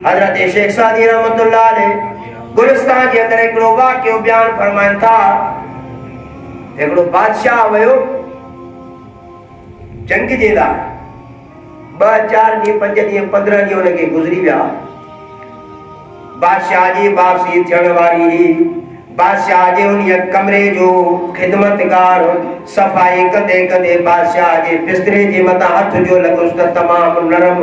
हजरत शेख सादी रहमतुल्लाह अलैह गुलिस्तान के अंदर हिकिड़ो वाक़ियो बयान फरमाइनि था। हिकिड़ो बादशाह वियो जंग जे लाइ, 2-4 ॾींहं 5 ॾींहं 15 ॾींहं हुनखे गुज़री विया। बादशाह जी वापसी थियण वारी हुई। बादशाह जे उन कमरे जो खिदमतगार सफ़ाई कंदे कंदे बादशाह जे बिस्तरे जे मथां हथ जो लॻुसि त तमामु नरम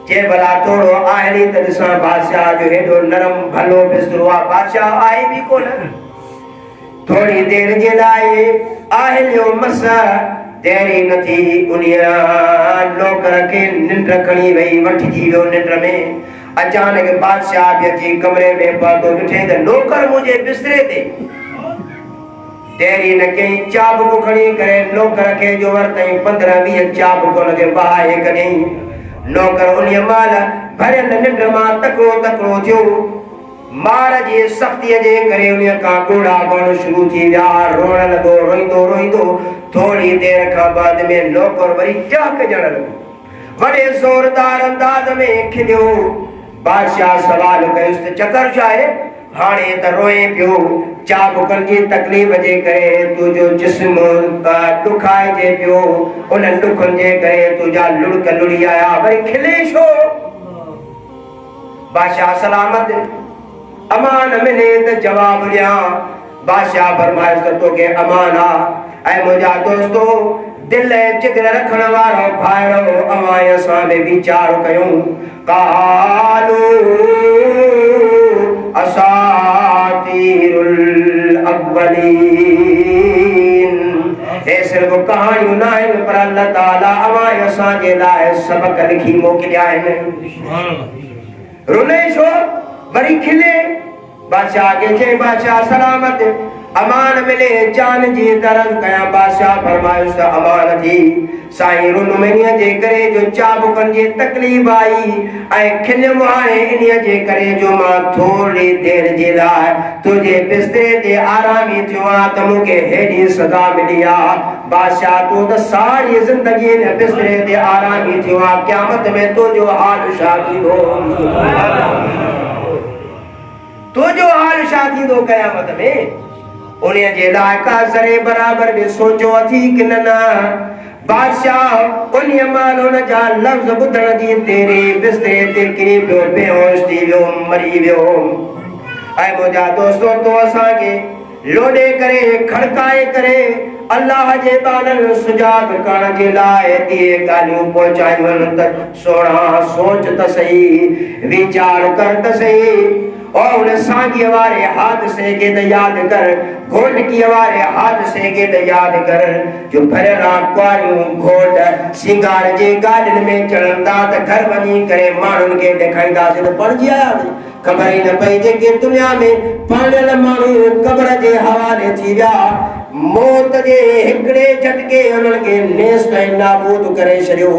जे भला थोड़ो आहली त ॾिसां बादशाह जो हेॾो नरम भलो बिस्तरो आहे। बादशाह आहे बि कोन। थोड़ी देर जे लाइ आहलियो मस देरी न थी, उन नौकर खे निंड खणी वई, वठिजी वियो निंड में। अचानक बादशाह बि अची कमरे में पहुतो, ॾिठे त नौकर मुंहिंजे बिस्तरे ते। देरी न कई, चाबुक खणी करे नौकर खे जो वरतई, 15-20 चाबुक हुनखे बहाए कढियईं। नौकर उन महिल भरियल निंड मां तकिड़ो तकिड़ो थियो। मार जी सख़्तीअ जे करे उन खां ॻोड़ा पवण शुरू थी विया। रोअण लॻो, रोईंदो रोईंदो। थोड़ी देर खां बाद में नौकर वरी चहक ॾियण लॻो, वॾे ज़ोरदार अंदाज़ में खिलियो। बादशाह सवाल कयुसि त चकर छा आहे? हाणे त रोए पियो। चाबुकनि जी तकलीफ़ जे करे तुंहिंजो जिस्म ॾुखाइजे पियो, उन ॾुखनि जे करे तुंहिंजा लुड़क लुड़ी आया, वरी खिले छो? बादशाह सलामत अमान मिले त जवाब ॾियां। बादशाह फरमाइसि त तोखे अमान आहे। ऐं मुंहिंजा दोस्तो, दिल ऐं जिगर रखण वारो भाइरो, अवां असां में वीचार कयूं। कालू असातीरुल अव्वलीन, हे सिर्फ़ कहाणियूं न आहिनि, पर अल्लाह ताला अवां असां जे लाइ सबक लिखी मोकिलिया आहिनि। रुने छो? वरी खिले। बादशाह के चई, बादशाह सलामत अमान मिले, जान जी दरद कया। बादशाह फरमायुसि त अमान थी। साईं रुन में जे करे जो चाबुकनि जी तकलीफ़ आई, ऐं खिलियमि हाणे इन जे करे जो मां थोड़ी देर जे लाइ तुंहिंजे बिस्तरे ते आरामी थियो आहे, त मूंखे हेॾी सज़ा मिली आहे। बादशाह तूं त सारी ज़िंदगी हिन बिस्तरे ते आरामी थियो आहे, क़यामत में तुंहिंजो हाल छा थींदो? तुंहिंजो हाल छा थींदो क़यामत में? उन जे लाइ का ज़रे बराबर बि सोचो अथी कि न? बादशाह उन महिल हुन जा लफ़्ज़ ॿुधण जी तेरी बिस्तरे ते किरी पियो, बेहोश थी वियो, मरी वियो। ऐं मुंहिंजा दोस्तो, तो असांखे लोॾे करे खड़काए करे अल्लाह जे बाननि सुजाग करण जे लाइ इहे ॻाल्हियूं पहुचायूं आहिनि त सोणा सोच त सही, वीचार कर त सही। और उन सांगीअ वारे हादसे खे त यादि कर, घोटकीअ वारे हादसे खे त यादि कर, जो भरियलु कुआरियूं घोट सिंगार जे गाॾियुनि में चढ़नि था त घर वञी करे माण्हुनि खे ॾेखारींदासीं त पणिजी आया। ख़बर ई न पई जेके दुनिया में पाणियल माण्हू क़ब्र जे हवाले थी विया, मौत जे हिकिड़े झटके उन्हनि खे नेस्त ऐं नाबूद करे छॾियो।